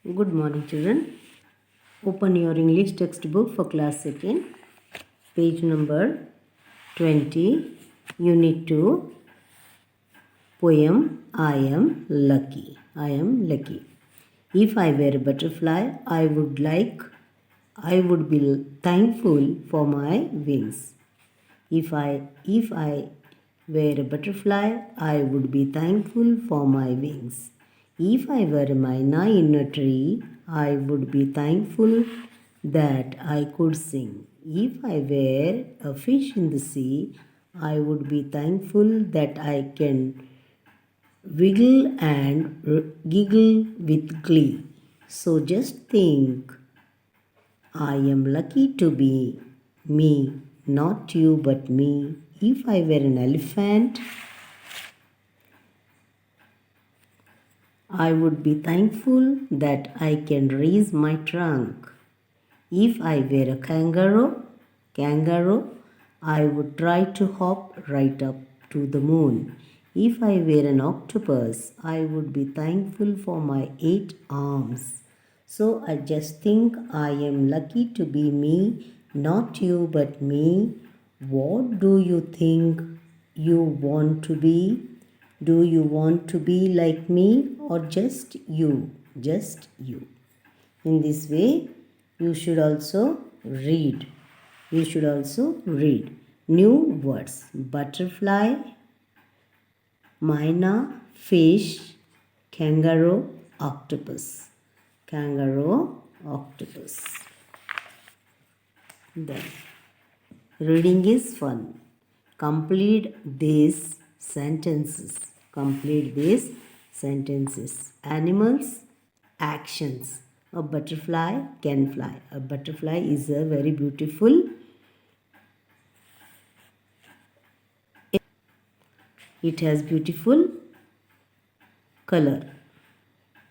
Good morning, children. Open your English textbook for class 2nd, page number 20, Unit 2, poem I am lucky. I am lucky. If I were a butterfly, I would be thankful for my wings. If I were a butterfly, I would be thankful for my wings. If I were a myna in a tree, I would be thankful that I could sing. If I were a fish in the sea, I would be thankful that I can wiggle and giggle with glee. So just think, I am lucky to be me, not you but me. If I were an elephant, I would be thankful that I can raise my trunk. If I were a kangaroo, I would try to hop right up to the moon. If I were an octopus, I would be thankful for my 8 arms. So I just think I am lucky to be me, not you but me. What do you think you want to be? Do you want to be like me or just you? Just you. In this way, you should also read. You should also read new words. Butterfly, myna, fish, kangaroo, octopus. Kangaroo, octopus. Then, reading is fun. Complete these sentences. Complete these sentences. Animals, actions. A butterfly can fly. A butterfly is a very beautiful. It has beautiful color.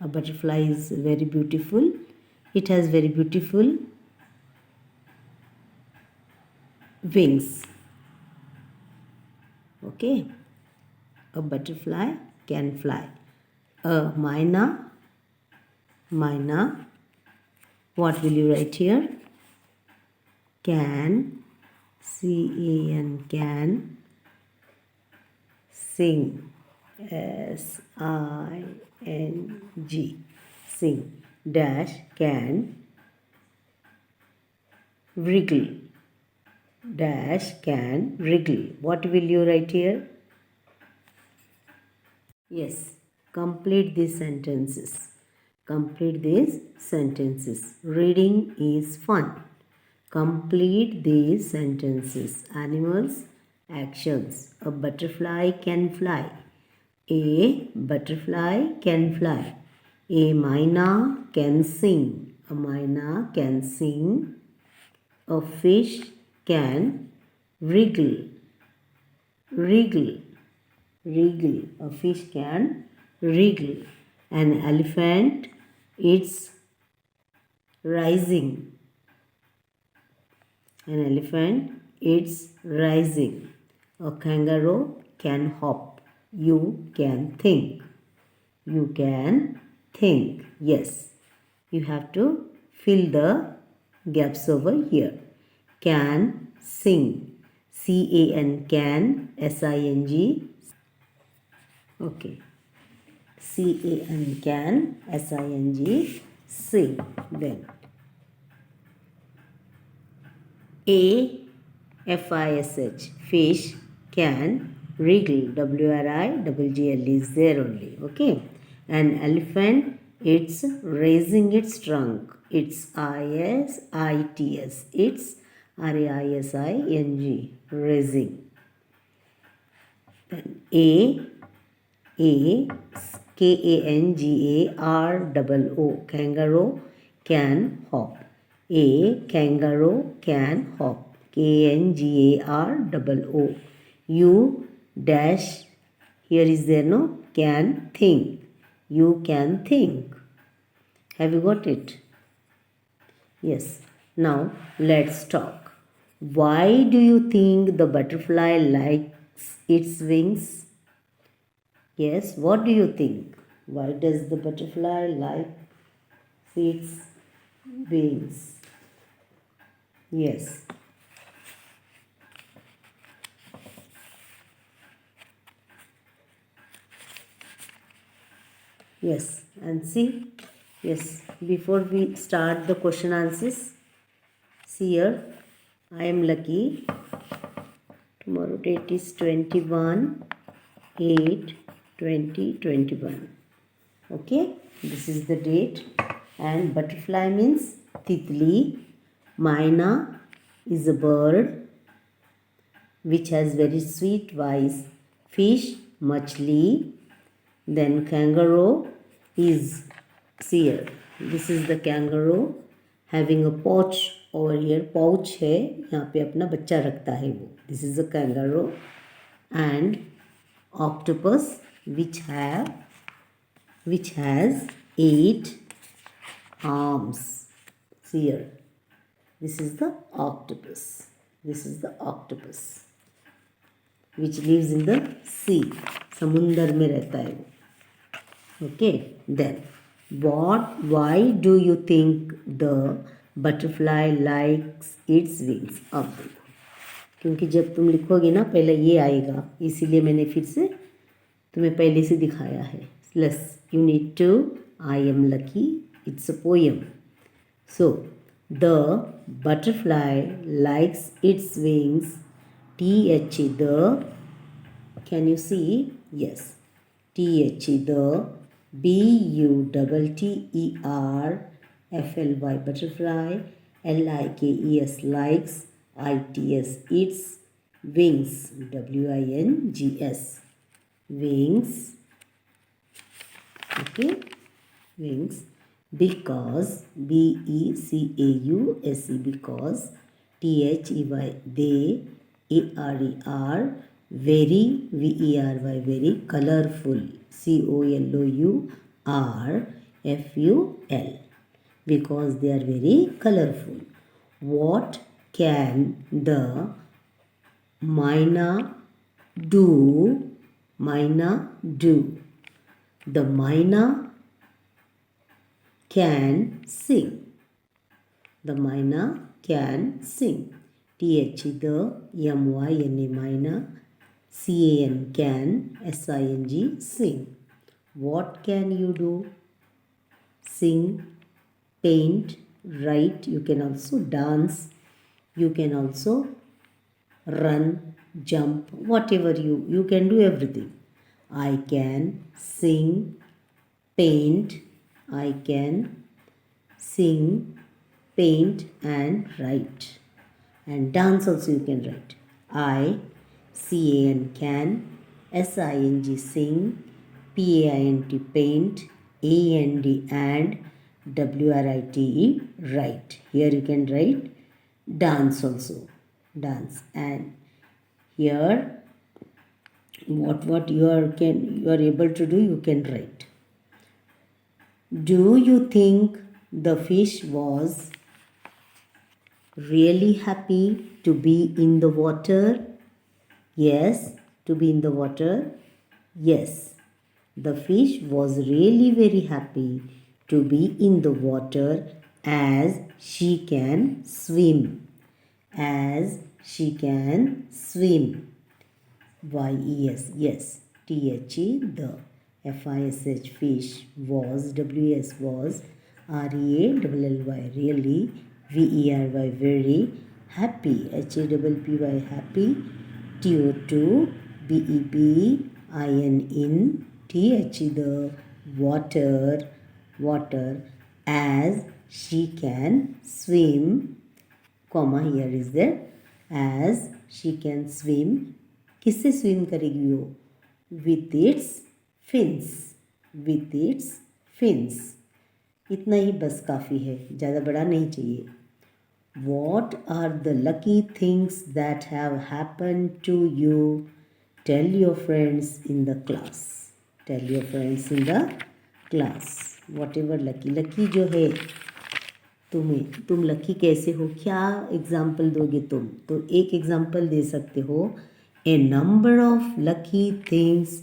A butterfly is very beautiful. It has very beautiful wings. Okay. A butterfly can fly. A myna. What will you write here? Can. C-A-N. Can. Sing. S-I-N-G. Sing. Dash. Can. Wriggle. Dash. Can. Wriggle. What will you write here? Yes. Complete these sentences. Complete these sentences. Reading is fun. Complete these sentences. Animals, actions. A butterfly can fly. A butterfly can fly. A myna can sing. A myna can sing. A fish can wriggle. Wriggle. Wriggle. A fish can wriggle. An elephant, it's rising. An elephant, it's rising. A kangaroo can hop. You can think. You can think. Yes. You have to fill the gaps over here. Can sing. C-A-N can. S-I-N-G. Okay. C-A-N can. S-I-N-G. Sing. Then A-F-I-S-H. Fish can wriggle. W-R-I-G-G-L is there only. Okay. An elephant, it's raising its trunk. It's I-S-I-T-S. It's R-A-I-S-I-N-G. Raising. Then Kangaroo. Kangaroo can hop. A kangaroo can hop. Kangaroo. You dash. Here is there no can think. You can think. Have you got it? Yes. Now let's talk. Why do you think the butterfly likes its wings? Yes, what do you think? Why does the butterfly like its wings. Yes. Yes, and see, yes, before we start the question answers, see here, I am lucky. Tomorrow date is 21/8/2021. Okay, this is the date. And butterfly means titli. Myna is a bird which has very sweet voice. Fish, machli. Then kangaroo is, see here, this is the kangaroo having a pouch over here. Pouch है, यहाँ पे अपना बच्चा रखता है वो. This is a kangaroo. And octopus which has 8 arms. See here, this is the octopus. This is the octopus which lives in the sea. समुंदर में रहता है वो. Okay, then why do you think the butterfly likes its wings? अब देखो, क्योंकि जब तुम लिखोगे ना पहले ये आएगा, इसीलिए मैंने फिर से तुम्हें पहले से दिखाया है. Plus you need to, I am lucky, it's a poem. So the butterfly likes its wings. T-H-E, the, can you see? Yes, T-H-E, the, B-U-T-T-E-R-F-L-Y, butterfly, L-I-K-E-S, likes, I-T-S, its wings, W-I-N-G-S, wings, okay, wings, because, B-E-C-A-U-S-E, because, T-H-E-Y, they, A-R-E-R, very, V-E-R-Y, very colorful, C-O-L-O-U-R-F-U-L, because they are very colorful. What can the myna do? Myna do. The myna can sing. The myna can sing. T-H-E, the, M-Y-N-A, myna, C-A-N, can, S-I-N-G, sing. What can you do? Sing, paint, write. You can also dance. You can also run, jump, whatever you can do everything. I can sing, paint. I can sing, paint and write. And dance also you can write. I, C-A-N, can, S-I-N-G, sing, P-A-I-N-T, paint, A-N-D, and, W-R-I-T-E, write. Here you can write dance also. Dance. And here what you are able to do, you can write. Do you think the fish was really happy to be in the water? Yes, to be in the water. Yes, the fish was really very happy to be in the water as she can swim. As she can swim. Y-E-S, yes. T-H-E, the. F-I-S-H, fish, was, W-S, was, R-E-A-L-L-Y, really, V-E-R-Y, very, happy, H-A-P-P-Y, happy, T-O-2, B-E-B-I-N, in, T-H-E, the, water, as she can swim, comma, here is there, as she can swim, किससे swim करेगी वो? With its fins. With its fins. इतना ही बस काफ़ी है, ज़्यादा बड़ा नहीं चाहिए. What are the lucky things that have happened to you? Tell your friends in the class. Tell your friends in the class. Whatever lucky. Lucky जो है तुम लकी कैसे हो, क्या एग्जाम्पल दोगे तुम? तो एक एग्जाम्पल दे सकते हो, A number of lucky things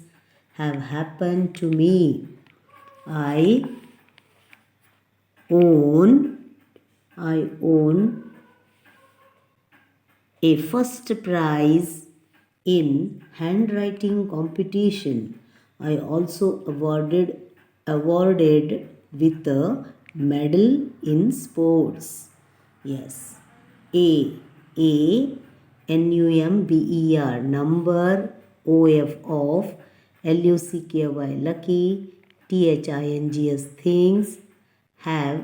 have happened to me. I I own a first prize in handwriting competition. I also awarded with a medal in sports. Yes. A number, number, of lucky, lucky, things, things, have,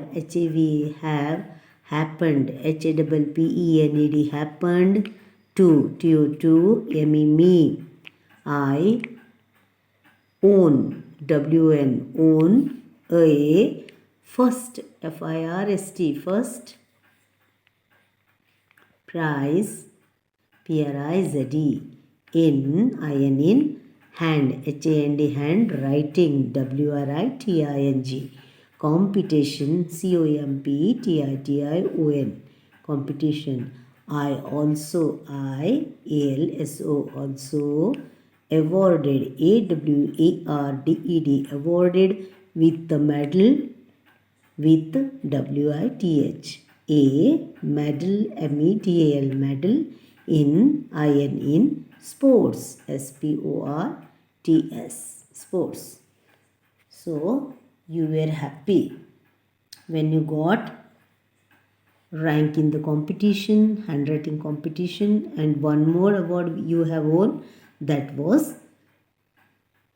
have, happened, happened, happened, to, me, I own, own, a first, first prize, prize, in hand, hand, writing, writing, competition, competition, competition. I also, also awarded, awarded with the medal, with WITH, a medal, MEDAL, medal in sports, SPORTS, sports. So you were happy when you got rank in the competition, handwriting competition, and one more award you have won, that was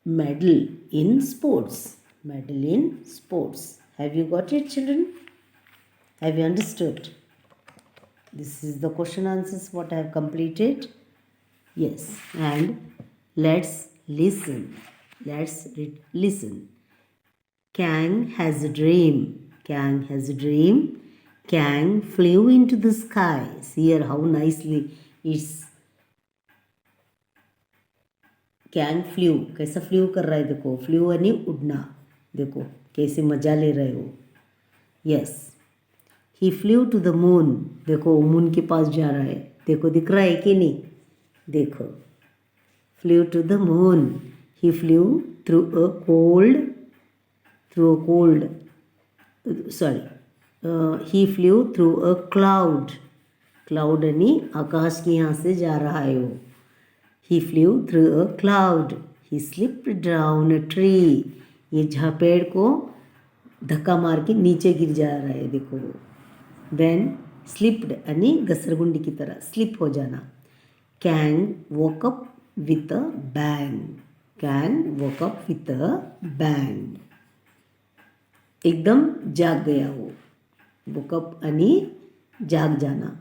medal in sports. Medal in sports. Have you got it, children? Have you understood? This is the question answers what I have completed. Yes, and let's listen. Let's listen. Kang has a dream. Kang has a dream. Kang flew into the sky. See here how nicely it's. Kang flew. कैसा flu कर रहा है देखो. Flu यानी उड़ना. देखो कैसे मजा ले रहे हो. Yes. He flew to the moon. देखो मून के पास जा रहा है. देखो दिख रहा है कि नहीं. देखो. Flew to the moon. He flew through a cold. He flew through a cloud. Cloud यानी आकाश के यहाँ से जा रहा है वो. He flew through a cloud. He slipped down a tree. ये पेड़ को धक्का मार के नीचे गिर जा रहा है देखो. Then slipped यानी घसरगुंडी की तरह स्लिप हो जाना. Kang woke up with a bang. Kang woke up with a bang. एकदम जाग गया वो. Woke up यानी जाग जाना.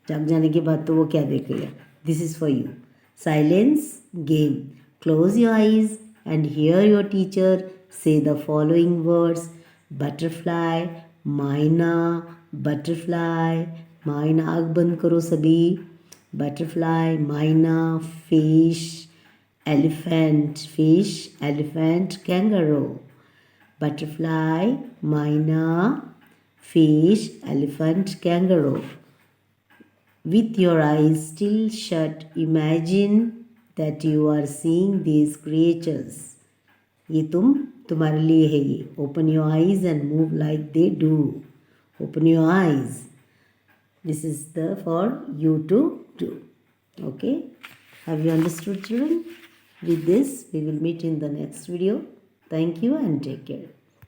जाग जाने के बाद तो वो क्या देखेगा. This is for you. Silence game. Close your eyes and hear your teacher say the following words. Butterfly, myna, butterfly, myna. आँख बंद करो सभी. Butterfly, myna, fish, elephant, kangaroo. Butterfly, myna, fish, elephant, kangaroo. With your eyes still shut, imagine that you are seeing these creatures. ये तुम्हारे लिए है ये. Open your eyes and move like they do. Open your eyes. This is for you to do. Okay? Have you understood, children? With this, we will meet in the next video. Thank you and take care.